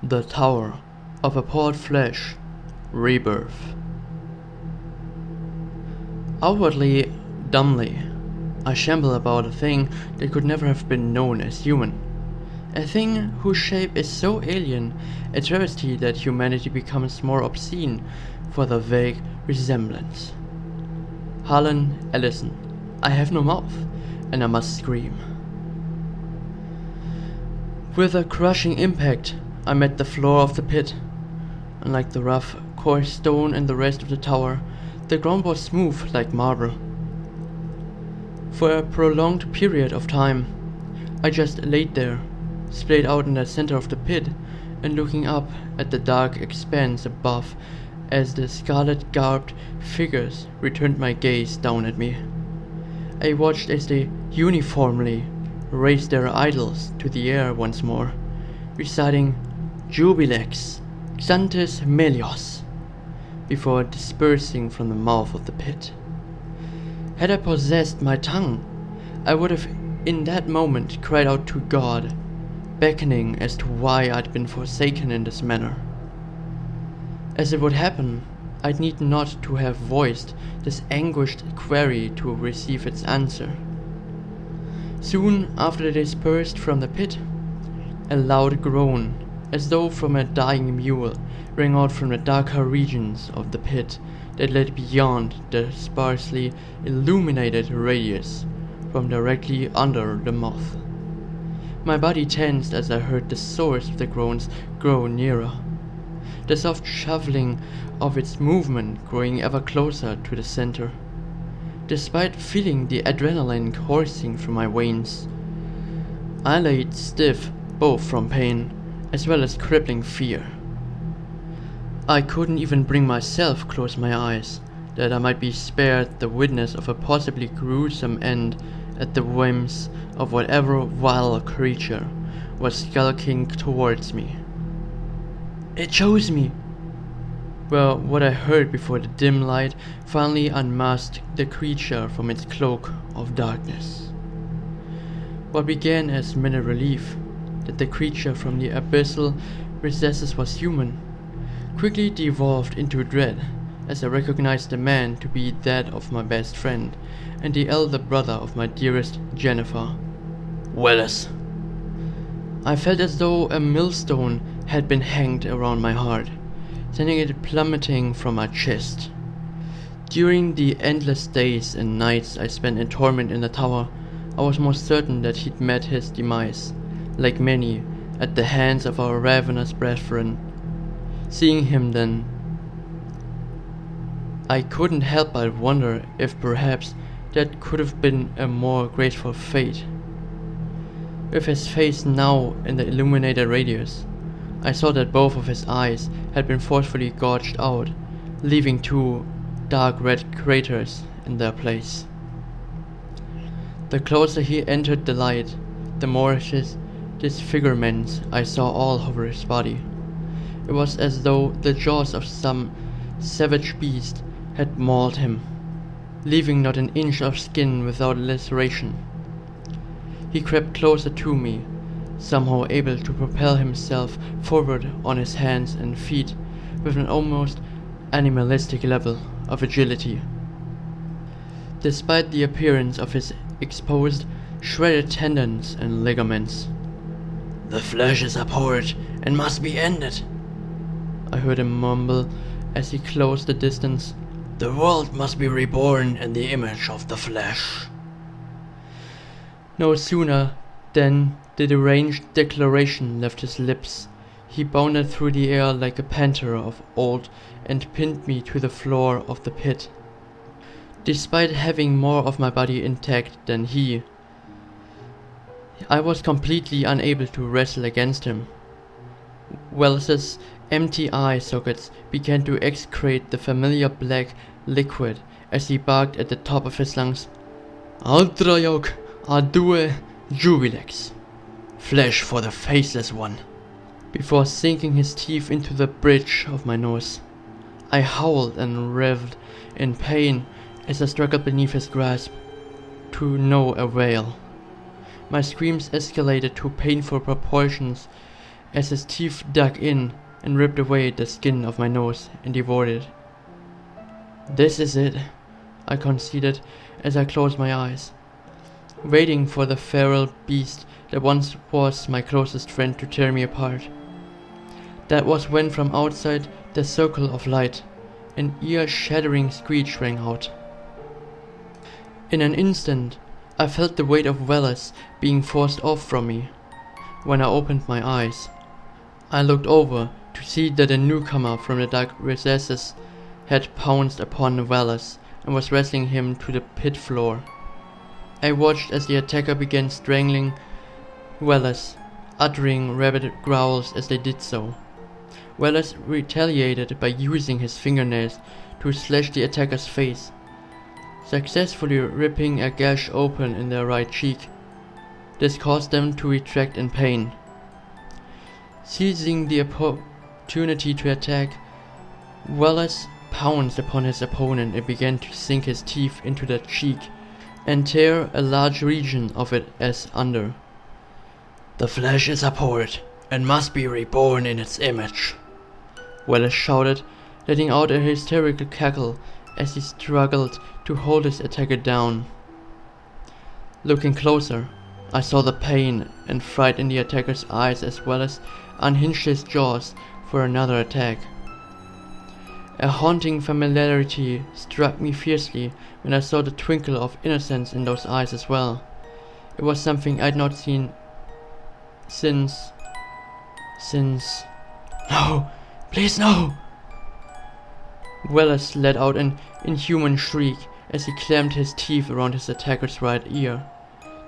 The Tower of Abhorred Flesh, Rebirth. Outwardly, dumbly, I shamble about a thing that could never have been known as human. A thing whose shape is so alien, a travesty that humanity becomes more obscene for the vague resemblance. Harlan Ellison, I have no mouth, and I must scream. With a crushing impact, I met the floor of the pit. Unlike the rough, coarse stone and the rest of the tower, the ground was smooth like marble. For a prolonged period of time, I just laid there, splayed out in the center of the pit, and looking up at the dark expanse above as the scarlet-garbed figures returned my gaze down at me. I watched as they uniformly raised their idols to the air once more, reciting Jubilex, Xantes Melios, before dispersing from the mouth of the pit. Had I possessed my tongue, I would have in that moment cried out to God, beckoning as to why I'd been forsaken in this manner. As it would happen, I'd need not to have voiced this anguished query to receive its answer. Soon after they dispersed from the pit, a loud groan, as though from a dying mule, rang out from the darker regions of the pit that led beyond the sparsely illuminated radius from directly under the mouth. My body tensed as I heard the source of the groans grow nearer, the soft shuffling of its movement growing ever closer to the center. Despite feeling the adrenaline coursing through my veins, I lay stiff both from pain as well as crippling fear. I couldn't even bring myself to close my eyes, that I might be spared the witness of a possibly gruesome end at the whims of whatever vile creature was skulking towards me. It chose me! Well, what I heard before the dim light finally unmasked the creature from its cloak of darkness. What began as mere relief that the creature from the abyssal recesses was human, quickly devolved into dread as I recognized the man to be that of my best friend and the elder brother of my dearest Jennifer, Wallace. I felt as though a millstone had been hanged around my heart, sending it plummeting from my chest. During the endless days and nights I spent in torment in the tower, I was most certain that he'd met his demise, like many, at the hands of our ravenous brethren. Seeing him then, I couldn't help but wonder if perhaps that could have been a more graceful fate. With his face now in the illuminated radius, I saw that both of his eyes had been forcefully gouged out, leaving two dark red craters in their place. The closer he entered the light, the more his disfigurements I saw all over his body. It was as though the jaws of some savage beast had mauled him, leaving not an inch of skin without laceration. He crept closer to me, somehow able to propel himself forward on his hands and feet with an almost animalistic level of agility. Despite the appearance of his exposed, shredded tendons and ligaments. "The flesh is abhorred and must be ended," I heard him mumble as he closed the distance. "The world must be reborn in the image of the flesh." No sooner than the deranged declaration left his lips, he bounded through the air like a panther of old and pinned me to the floor of the pit. Despite having more of my body intact than he, I was completely unable to wrestle against him. Wells's empty eye sockets began to excrete the familiar black liquid as he barked at the top of his lungs, "Altrayok adue jubilex, flesh for the faceless one," before sinking his teeth into the bridge of my nose. I howled and writhed in pain as I struggled beneath his grasp, to no avail. My screams escalated to painful proportions as his teeth dug in and ripped away the skin of my nose and devoured it. "This is it," I conceded as I closed my eyes, waiting for the feral beast that once was my closest friend to tear me apart. That was when from outside the circle of light, an ear-shattering screech rang out. In an instant, I felt the weight of Wallace being forced off from me. When I opened my eyes, I looked over to see that a newcomer from the dark recesses had pounced upon Wallace and was wrestling him to the pit floor. I watched as the attacker began strangling Wallace, uttering rabid growls as they did so. Wallace retaliated by using his fingernails to slash the attacker's face, successfully ripping a gash open in their right cheek. This caused them to retract in pain. Seizing the opportunity to attack, Wallace pounced upon his opponent and began to sink his teeth into the cheek and tear a large region of it asunder. "The flesh is abhorred and must be reborn in its image," Wallace shouted, letting out a hysterical cackle as he struggled to hold his attacker down. Looking closer, I saw the pain and fright in the attacker's eyes as well as unhinged his jaws for another attack. A haunting familiarity struck me fiercely when I saw the twinkle of innocence in those eyes as well. It was something I'd not seen since... "No! Please no!" Wallace let out an inhuman shriek as he clamped his teeth around his attacker's right ear,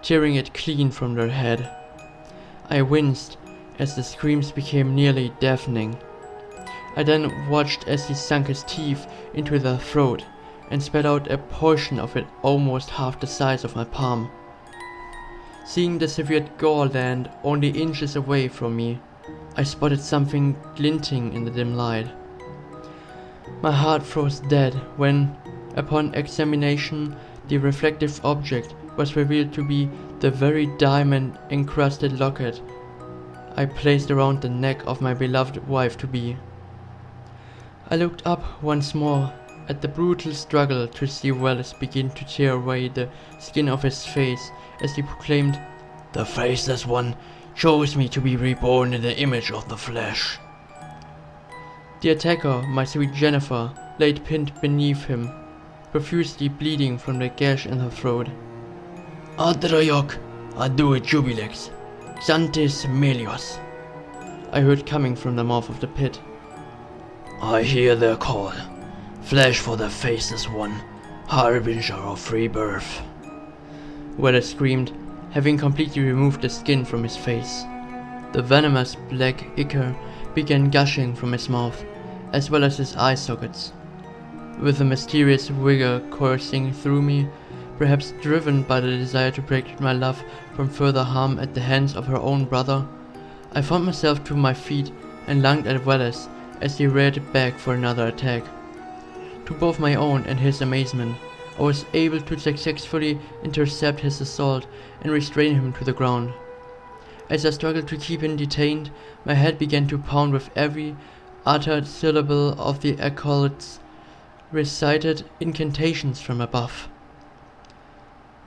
tearing it clean from their head. I winced as the screams became nearly deafening. I then watched as he sunk his teeth into their throat and spat out a portion of it almost half the size of my palm. Seeing the severed gore land only inches away from me, I spotted something glinting in the dim light. My heart froze dead when, upon examination, the reflective object was revealed to be the very diamond-encrusted locket I placed around the neck of my beloved wife-to-be. I looked up once more at the brutal struggle to see Wallace begin to tear away the skin of his face as he proclaimed, "The Faceless One chose me to be reborn in the image of the flesh." The attacker, my sweet Jennifer, laid pinned beneath him, profusely bleeding from the gash in her throat. "Adrayok, adue jubilex, xantis melios," I heard coming from the mouth of the pit. "I hear their call. Flesh for the Faceless One, harbinger of rebirth," Wallace screamed, having completely removed the skin from his face. The venomous black ichor began gushing from his mouth, as well as his eye sockets. With a mysterious vigor coursing through me, perhaps driven by the desire to protect my love from further harm at the hands of her own brother, I found myself to my feet and lunged at Wallace as he reared back for another attack. To both my own and his amazement, I was able to successfully intercept his assault and restrain him to the ground. As I struggled to keep him detained, my head began to pound with every uttered syllable of the acolyte's recited incantations from above.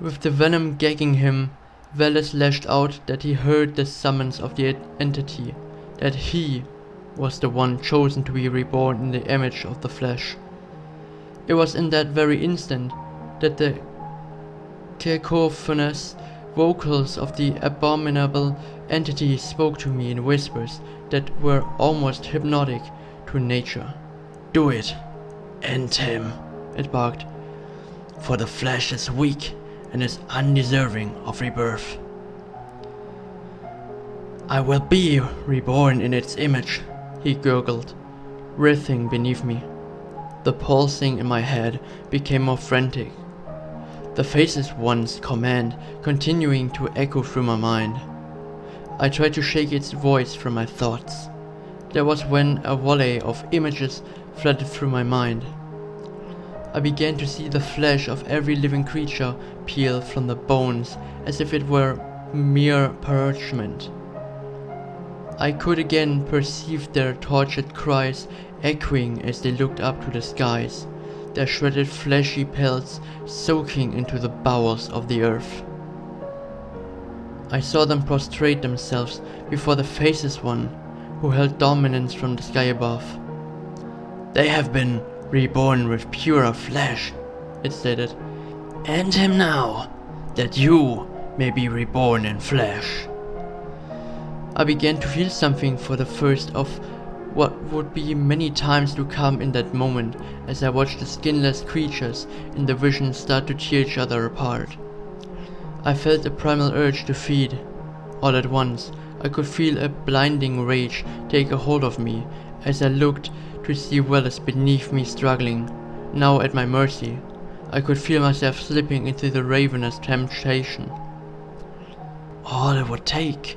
With the venom gagging him, Wallace lashed out that he heard the summons of the entity, that he was the one chosen to be reborn in the image of the flesh. It was in that very instant that the cacophonous vocals of the abominable entity spoke to me in whispers that were almost hypnotic to nature. "Do it! End him!" it barked. "For the flesh is weak and is undeserving of rebirth." "I will be reborn in its image," he gurgled, writhing beneath me. The pulsing in my head became more frantic, the Faceless One's command continuing to echo through my mind. I tried to shake its voice from my thoughts. That was when a volley of images flooded through my mind. I began to see the flesh of every living creature peel from the bones as if it were mere parchment. I could again perceive their tortured cries echoing as they looked up to the skies, their shredded fleshy pelts soaking into the bowels of the earth. I saw them prostrate themselves before the faceless one who held dominance from the sky above. "They have been reborn with purer flesh," it stated. "End him now, that you may be reborn in flesh." I began to feel something for the first of what would be many times to come in that moment as I watched the skinless creatures in the vision start to tear each other apart. I felt a primal urge to feed. All at once, I could feel a blinding rage take a hold of me as I looked to see Wallace beneath me struggling, now at my mercy. I could feel myself slipping into the ravenous temptation. All it would take,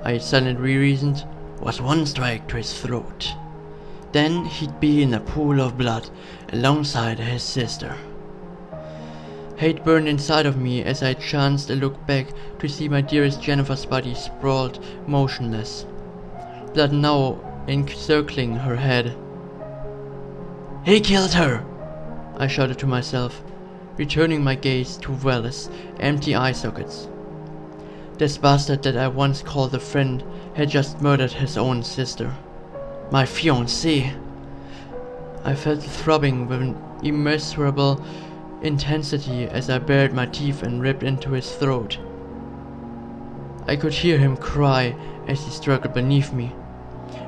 I silently reasoned, was one strike to his throat. Then he'd be in a pool of blood alongside his sister. Hate burned inside of me as I chanced a look back to see my dearest Jennifer's body sprawled motionless, blood now encircling her head. "He killed her!" I shouted to myself, returning my gaze to Wallace's empty eye sockets. This bastard that I once called a friend had just murdered his own sister. My fiancée! I felt the throbbing with an immeasurable intensity as I bared my teeth and ripped into his throat. I could hear him cry as he struggled beneath me.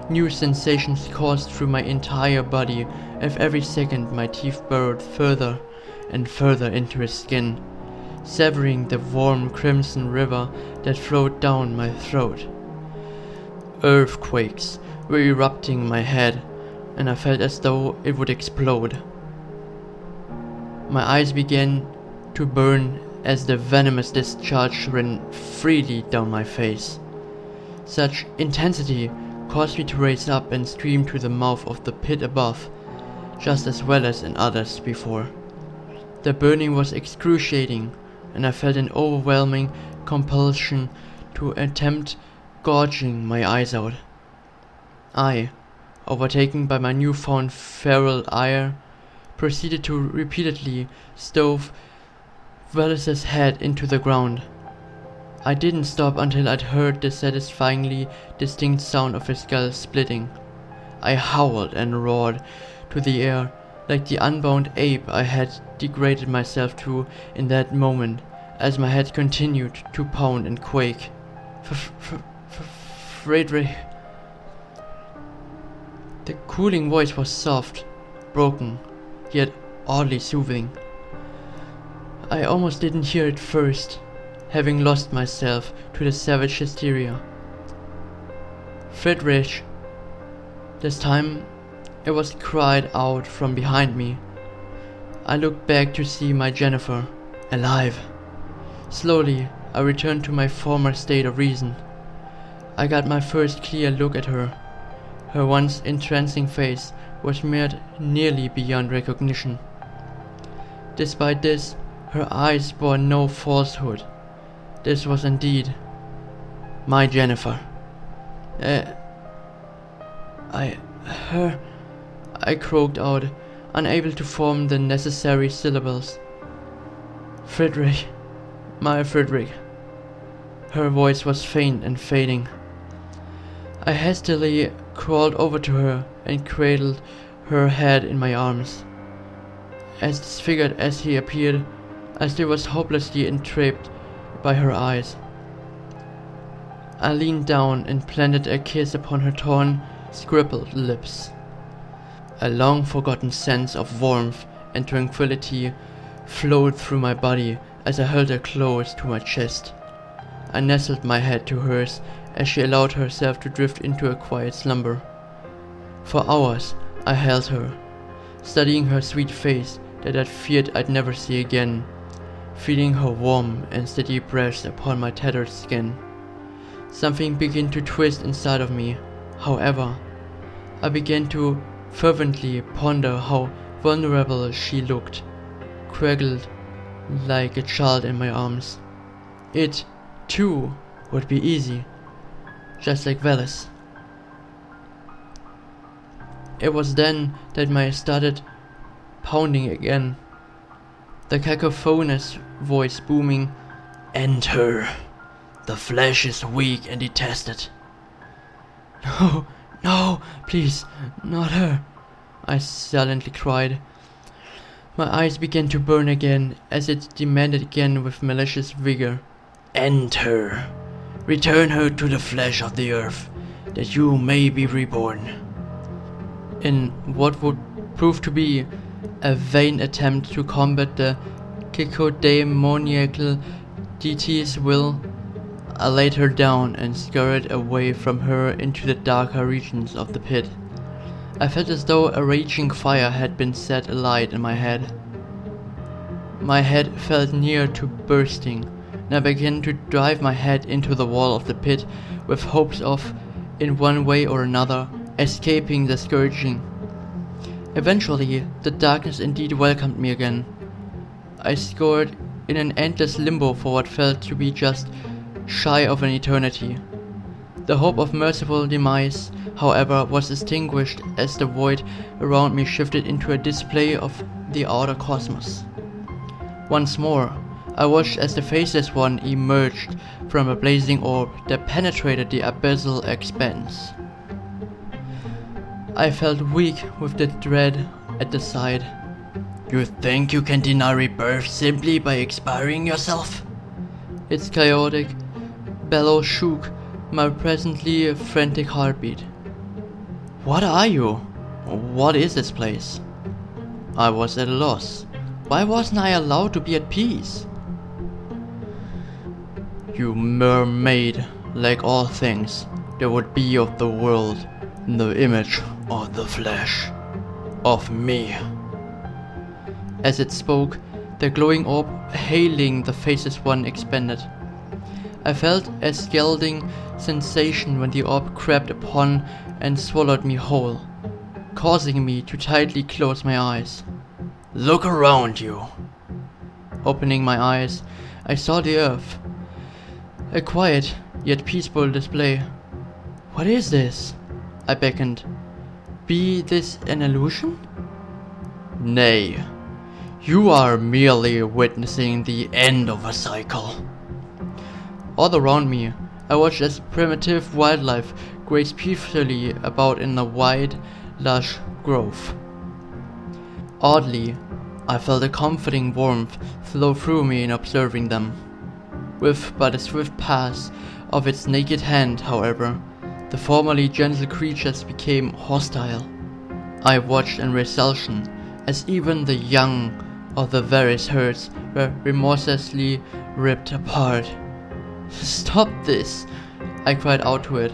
New sensations coursed through my entire body as every second my teeth burrowed further and further into his skin, severing the warm crimson river that flowed down my throat. Earthquakes were erupting in my head, and I felt as though it would explode. My eyes began to burn as the venomous discharge ran freely down my face. Such intensity caused me to raise up and scream to the mouth of the pit above, just as well as in others before. The burning was excruciating, and I felt an overwhelming compulsion to attempt gouging my eyes out. I, overtaken by my newfound feral ire, proceeded to repeatedly stove Wallace's head into the ground. I didn't stop until I'd heard the satisfyingly distinct sound of his skull splitting. I howled and roared to the air like the unbound ape I had degraded myself to in that moment as my head continued to pound and quake. Frederick. The cooling voice was soft, broken, yet oddly soothing. I almost didn't hear it first, having lost myself to the savage hysteria. Friedrich. This time it was cried out from behind me. I looked back to see my Jennifer, alive. Slowly I returned to my former state of reason. I got my first clear look at her. Her once entrancing face was mirrored nearly beyond recognition. Despite this, her eyes bore no falsehood. This was indeed my Jennifer. I croaked out, unable to form the necessary syllables. Friedrich, my Friedrich. Her voice was faint and fading. I hastily crawled over to her and cradled her head in my arms. As disfigured as he appeared, I still was hopelessly entrapped by her eyes. I leaned down and planted a kiss upon her torn, scribbled lips. A long-forgotten sense of warmth and tranquility flowed through my body as I held her close to my chest. I nestled my head to hers as she allowed herself to drift into a quiet slumber. For hours I held her, studying her sweet face that I'd feared I'd never see again, feeling her warm and steady breath upon my tattered skin. Something began to twist inside of me, however. I began to fervently ponder how vulnerable she looked, cradled like a child in my arms. It, too, would be easy, just like Wallace. It was then that my started pounding again. The cacophonous voice booming, "Enter! The flesh is weak and detested." "No, no, please, not her," I silently cried. My eyes began to burn again as it demanded again with malicious vigor. "Enter! Return her to the flesh of the earth, that you may be reborn." In what would prove to be a vain attempt to combat the cacodemoniacal deity's will, I laid her down and scurried away from her into the darker regions of the pit. I felt as though a raging fire had been set alight in my head. My head felt near to bursting, and I began to drive my head into the wall of the pit with hopes of, in one way or another, escaping the scourging. Eventually, the darkness indeed welcomed me again. I scored in an endless limbo for what felt to be just shy of an eternity. The hope of merciful demise, however, was extinguished as the void around me shifted into a display of the outer cosmos. Once more, I watched as the Faceless One emerged from a blazing orb that penetrated the abyssal expanse. I felt weak with the dread at the sight. "You think you can deny rebirth simply by expiring yourself?" Its chaotic bellow shook my presently frantic heartbeat. "What are you? What is this place?" I was at a loss. Why wasn't I allowed to be at peace? "You mermaid, like all things that would be of the world, in the image of the flesh of me." As it spoke, the glowing orb hailing the Faceless One expanded. I felt a scalding sensation when the orb crept upon and swallowed me whole, causing me to tightly close my eyes. "Look around you." Opening my eyes, I saw the earth. A quiet, yet peaceful display. "What is this?" I beckoned. "Be this an illusion?" "Nay, you are merely witnessing the end of a cycle." All around me, I watched as primitive wildlife grazed peacefully about in a wide, lush grove. Oddly, I felt a comforting warmth flow through me in observing them. With but a swift pass of its naked hand, however, the formerly gentle creatures became hostile. I watched in revulsion as even the young of the various herds were remorselessly ripped apart. "Stop this!" I cried out to it.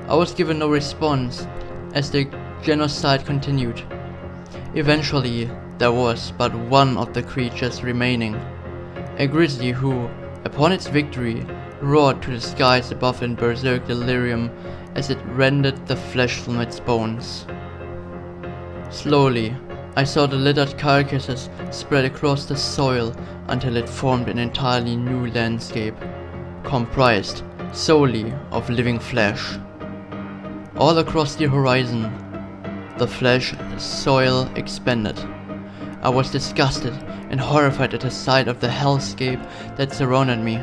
I was given no response as the genocide continued. Eventually, there was but one of the creatures remaining, a grizzly who, upon its victory, roared to the skies above in berserk delirium as it rended the flesh from its bones. Slowly, I saw the littered carcasses spread across the soil until it formed an entirely new landscape, comprised solely of living flesh. All across the horizon, the flesh soil expanded. I was disgusted and horrified at the sight of the hellscape that surrounded me,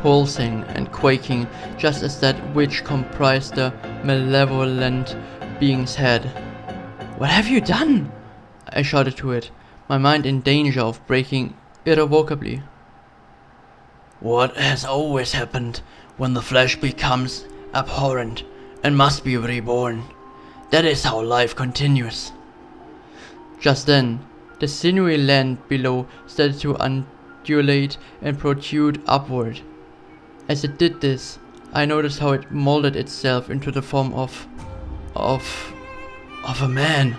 pulsing and quaking just as that which comprised the malevolent being's head. "What have you done?" I shouted to it, my mind in danger of breaking irrevocably. "What has always happened when the flesh becomes abhorrent and must be reborn. That is how life continues." Just then, the sinewy land below started to undulate and protrude upward. As it did this, I noticed how it molded itself into the form of a man.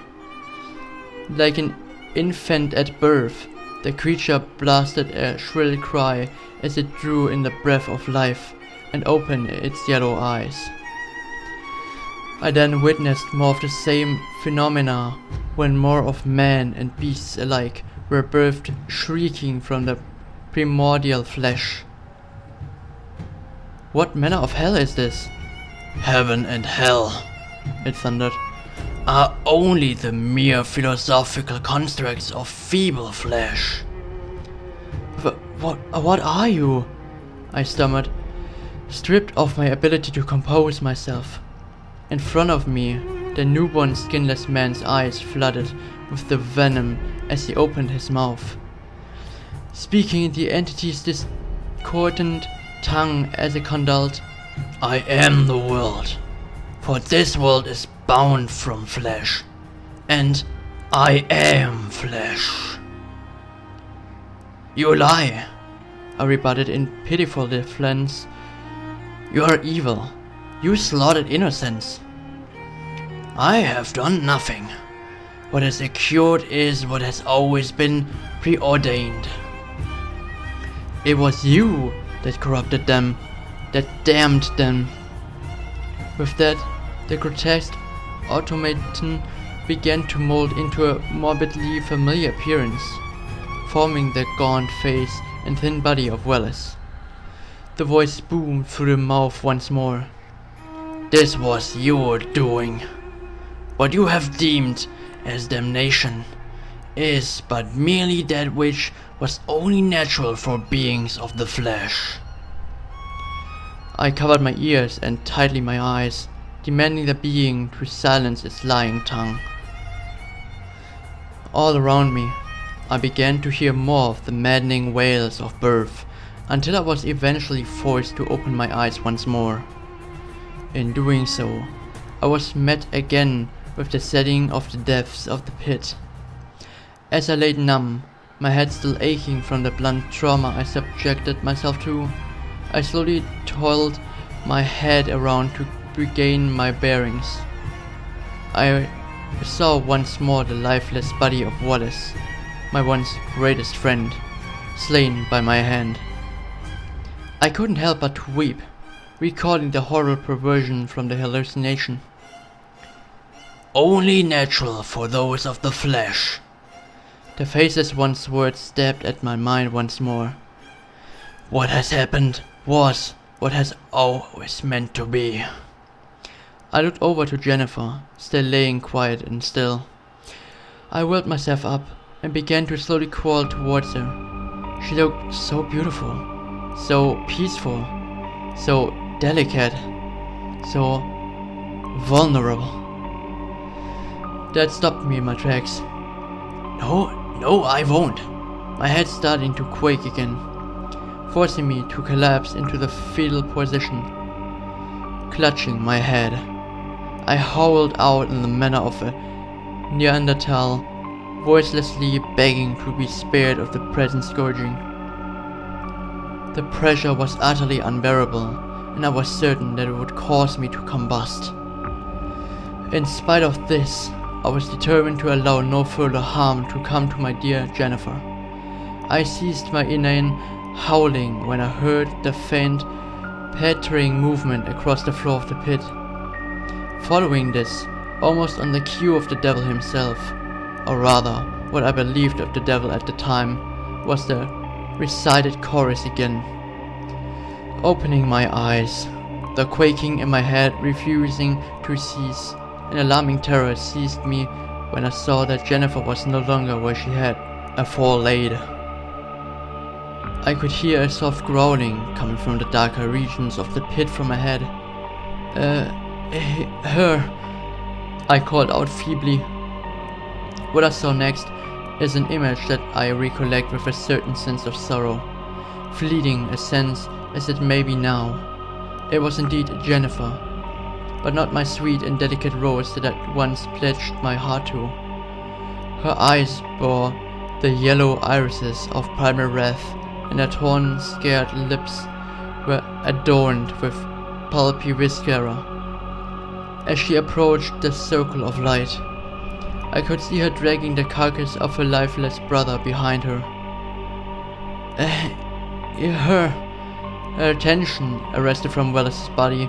Like an infant at birth, the creature blasted a shrill cry as it drew in the breath of life and opened its yellow eyes. I then witnessed more of the same phenomena when more of man and beasts alike were birthed shrieking from the primordial flesh. "What manner of hell is this?" "Heaven and hell," it thundered. are only the mere philosophical constructs of feeble flesh. What are you? I stammered, stripped of my ability to compose myself. In front of me, the newborn skinless man's eyes flooded with the venom as he opened his mouth, speaking in the entity's discordant tongue as it condoled. I am the world, for this world is bound from flesh, and I am flesh. You lie, I rebutted in pitiful defiance. You are evil. You slaughtered innocents. I have done nothing. What has occurred is what has always been preordained. It was you that corrupted them, that damned them. With that, the grotesque automaton began to mold into a morbidly familiar appearance, forming the gaunt face and thin body of Wallace. The voice boomed through the mouth once more. This was your doing. What you have deemed as damnation is but merely that which was only natural for beings of the flesh. I covered my ears and tightly my eyes, demanding the being to silence its lying tongue. All around me, I began to hear more of the maddening wails of birth, until I was eventually forced to open my eyes once more. In doing so, I was met again with the setting of the depths of the pit. As I lay numb, my head still aching from the blunt trauma I subjected myself to, I slowly toiled my head around to regain my bearings. I saw once more the lifeless body of Wallace, my once greatest friend, slain by my hand. I couldn't help but to weep, recalling the horrible perversion from the hallucination. Only natural for those of the flesh. The faceless one's words stabbed at my mind once more. What has happened was what has always meant to be. I looked over to Jennifer, still laying quiet and still. I whirled myself up and began to slowly crawl towards her. She looked so beautiful, so peaceful, so delicate, so vulnerable. That stopped me in my tracks. No, I won't. My head starting to quake again, forcing me to collapse into the fetal position. Clutching my head, I howled out in the manner of a Neanderthal, voicelessly begging to be spared of the present scourging. The pressure was utterly unbearable, and I was certain that it would cause me to combust. In spite of this, I was determined to allow no further harm to come to my dear Jennifer. I ceased my inane howling when I heard the faint, pattering movement across the floor of the pit. Following this, almost on the cue of the devil himself, or rather, what I believed of the devil at the time, was the recited chorus again. Opening my eyes, the quaking in my head refusing to cease, an alarming terror seized me when I saw that Jennifer was no longer where she had aforelaid. I could hear a soft growling coming from the darker regions of the pit from ahead. Her, I called out feebly. What I saw next is an image that I recollect with a certain sense of sorrow, fleeting a sense as it may be now. It was indeed Jennifer, but not my sweet and delicate Rose that I once pledged my heart to. Her eyes bore the yellow irises of primal wrath, and her torn, scared lips were adorned with pulpy mascara. As she approached the circle of light, I could see her dragging the carcass of her lifeless brother behind her. Her attention, arrested from Wallace's body,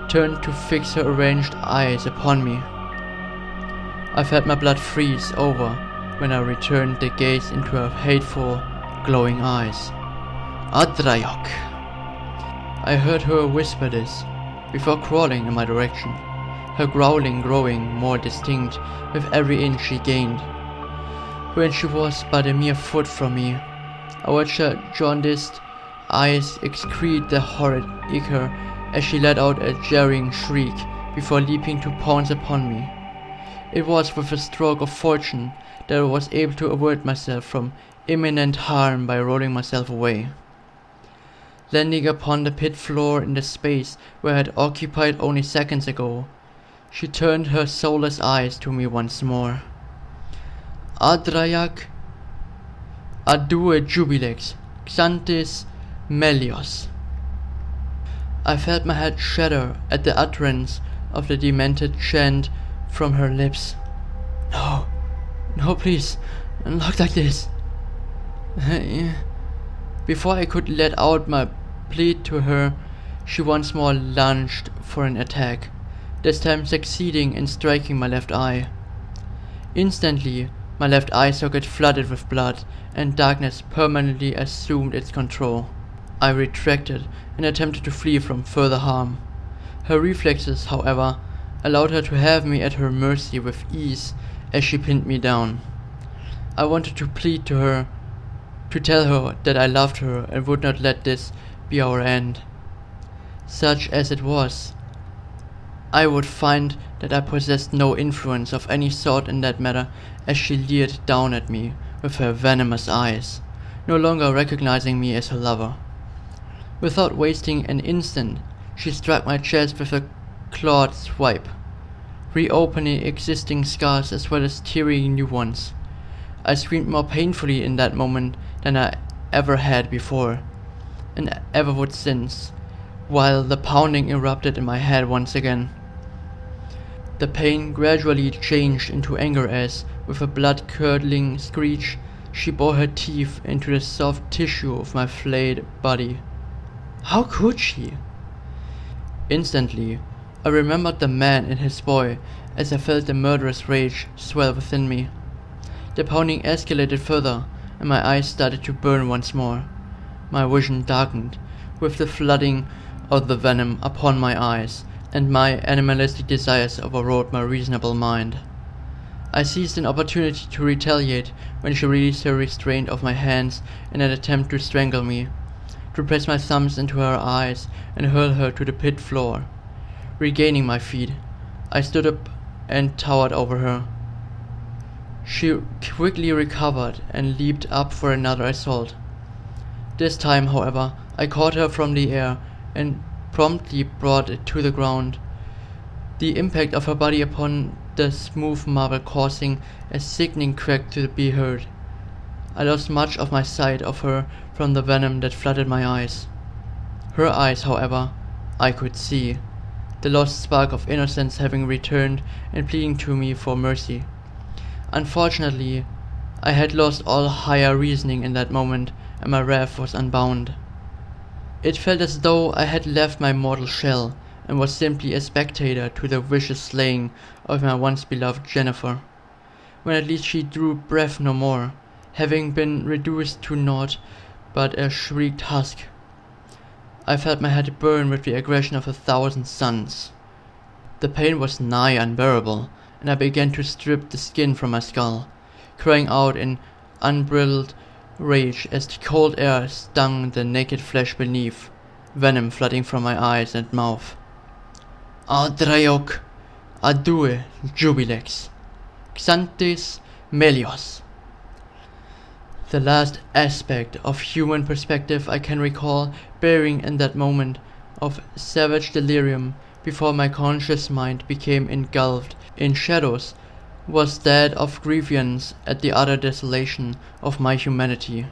turned to fix her arranged eyes upon me. I felt my blood freeze over when I returned the gaze into her hateful, glowing eyes. Adrayok. I heard her whisper this before crawling in my direction, her growling growing more distinct with every inch she gained. When she was but a mere foot from me, I watched her jaundiced eyes excrete the horrid ichor as she let out a jarring shriek before leaping to pounce upon me. It was with a stroke of fortune that I was able to avert myself from imminent harm by rolling myself away. Landing upon the pit floor in the space where I had occupied only seconds ago, she turned her soulless eyes to me once more. Adrayak, adue jubilex, xantis melios. I felt my head shudder at the utterance of the demented chant from her lips. No, no, please, not like this. Before I could let out my plead to her, she once more lunged for an attack, this time succeeding in striking my left eye. Instantly, my left eye socket flooded with blood, and darkness permanently assumed its control. I retracted and attempted to flee from further harm. Her reflexes, however, allowed her to have me at her mercy with ease as she pinned me down. I wanted to plead to her, to tell her that I loved her and would not let this be our end. Such as it was, I would find that I possessed no influence of any sort in that matter as she leered down at me with her venomous eyes, no longer recognizing me as her lover. Without wasting an instant, she struck my chest with a clawed swipe, reopening existing scars as well as tearing new ones. I screamed more painfully in that moment than I ever had before, and ever would since, while the pounding erupted in my head once again. The pain gradually changed into anger as, with a blood-curdling screech, she bore her teeth into the soft tissue of my flayed body. How could she? Instantly, I remembered the man and his boy as I felt the murderous rage swell within me. The pounding escalated further, and my eyes started to burn once more. My vision darkened, with the flooding of the venom upon my eyes, and my animalistic desires overrode my reasonable mind. I seized an opportunity to retaliate when she released her restraint of my hands in an attempt to strangle me, to press my thumbs into her eyes and hurl her to the pit floor. Regaining my feet, I stood up and towered over her. She quickly recovered and leaped up for another assault. This time, however, I caught her from the air and promptly brought it to the ground, the impact of her body upon the smooth marble causing a sickening crack to be heard. I lost much of my sight of her from the venom that flooded my eyes. Her eyes, however, I could see, the lost spark of innocence having returned and pleading to me for mercy. Unfortunately, I had lost all higher reasoning in that moment, and my wrath was unbound. It felt as though I had left my mortal shell and was simply a spectator to the vicious slaying of my once beloved Jennifer, when at least she drew breath no more, having been reduced to naught but a shrieked husk. I felt my head burn with the aggression of 1,000 suns. The pain was nigh unbearable, and I began to strip the skin from my skull, crying out in unbridled rage as the cold air stung the naked flesh beneath, venom flooding from my eyes and mouth. Adraiok, adue jubilex, xantis melios. The last aspect of human perspective I can recall bearing in that moment of savage delirium before my conscious mind became engulfed in shadows was that of grievance at the utter desolation of my humanity.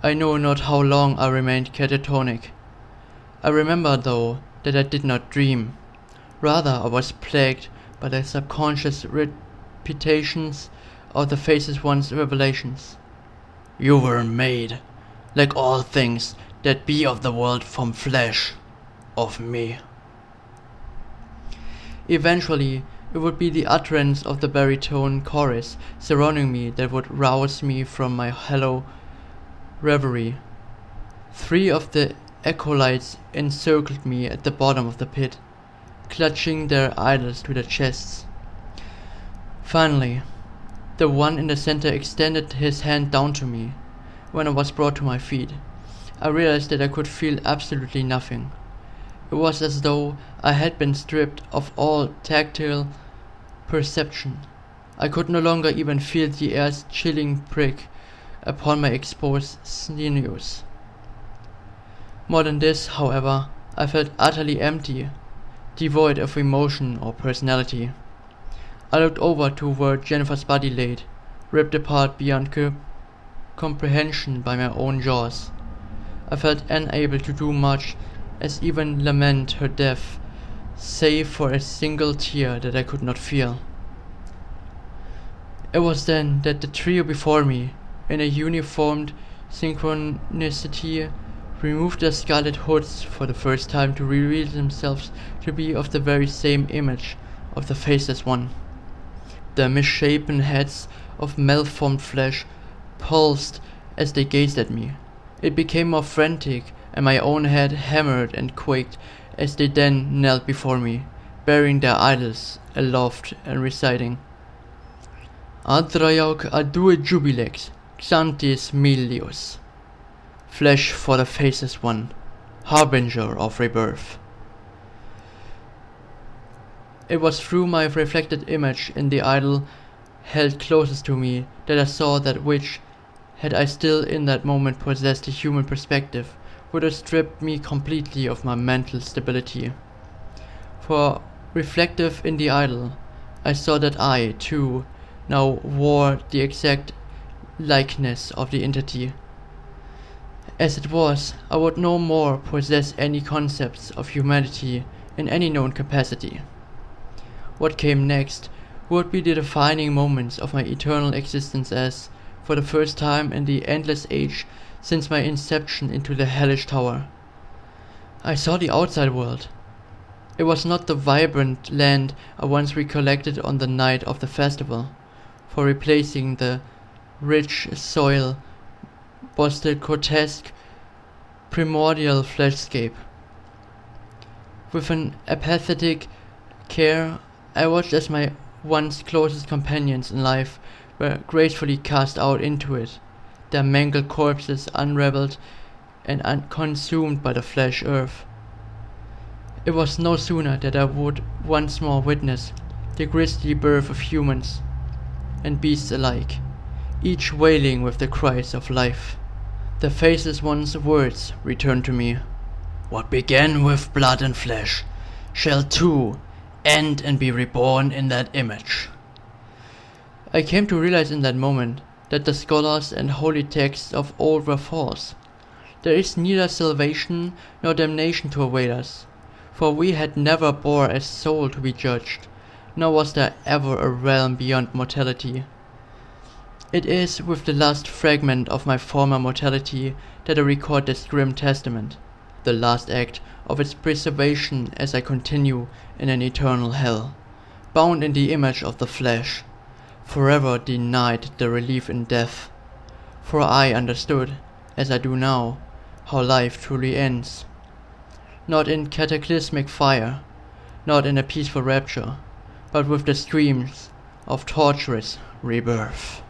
I know not how long I remained catatonic. I remember, though, that I did not dream. Rather, I was plagued by the subconscious repetitions of the Faceless One's revelations. You were made, like all things that be of the world, from flesh of me. Eventually, it would be the utterance of the baritone chorus surrounding me that would rouse me from my hollow reverie. 3 of the acolytes encircled me at the bottom of the pit, clutching their idols to their chests. Finally, the one in the center extended his hand down to me. When I was brought to my feet, I realized that I could feel absolutely nothing. It was as though I had been stripped of all tactile perception. I could no longer even feel the air's chilling prick upon my exposed sinews. More than this, however, I felt utterly empty, devoid of emotion or personality. I looked over to where Jennifer's body laid, ripped apart beyond comprehension by my own jaws. I felt unable to do much, as even lament her death, save for a single tear that I could not feel. It was then that the trio before me, in a uniformed synchronicity, removed their scarlet hoods for the first time to reveal themselves to be of the very same image of the Faceless One. Their misshapen heads of malformed flesh pulsed as they gazed at me. It became more frantic, and my own head hammered and quaked as they then knelt before me, bearing their idols aloft and reciting, Adraiok adue jubilex, xantis milius. Flesh for the Faceless One, harbinger of rebirth. It was through my reflected image in the idol held closest to me that I saw that which, had I still in that moment possessed a human perspective, would have stripped me completely of my mental stability. For, reflective in the idol, I saw that I, too, now wore the exact likeness of the entity. As it was, I would no more possess any concepts of humanity in any known capacity. What came next would be the defining moments of my eternal existence as, for the first time in the endless age since my inception into the hellish tower, I saw the outside world. It was not the vibrant land I once recollected on the night of the festival, for replacing the rich soil was the grotesque, primordial fleshscape. With an apathetic care, I watched as my once closest companions in life were gracefully cast out into it, their mangled corpses unraveled and consumed by the flesh earth. It was no sooner that I would once more witness the grisly birth of humans and beasts alike, each wailing with the cries of life. The Faceless One's words returned to me. What began with blood and flesh shall too end and be reborn in that image. I came to realize in that moment that the scholars and holy texts of old were false. There is neither salvation nor damnation to await us, for we had never bore a soul to be judged, nor was there ever a realm beyond mortality. It is with the last fragment of my former mortality that I record this grim testament, the last act of its preservation as I continue in an eternal hell, bound in the image of the flesh, forever denied the relief in death. For I understood, as I do now, how life truly ends. Not in cataclysmic fire, not in a peaceful rapture, but with the screams of torturous rebirth.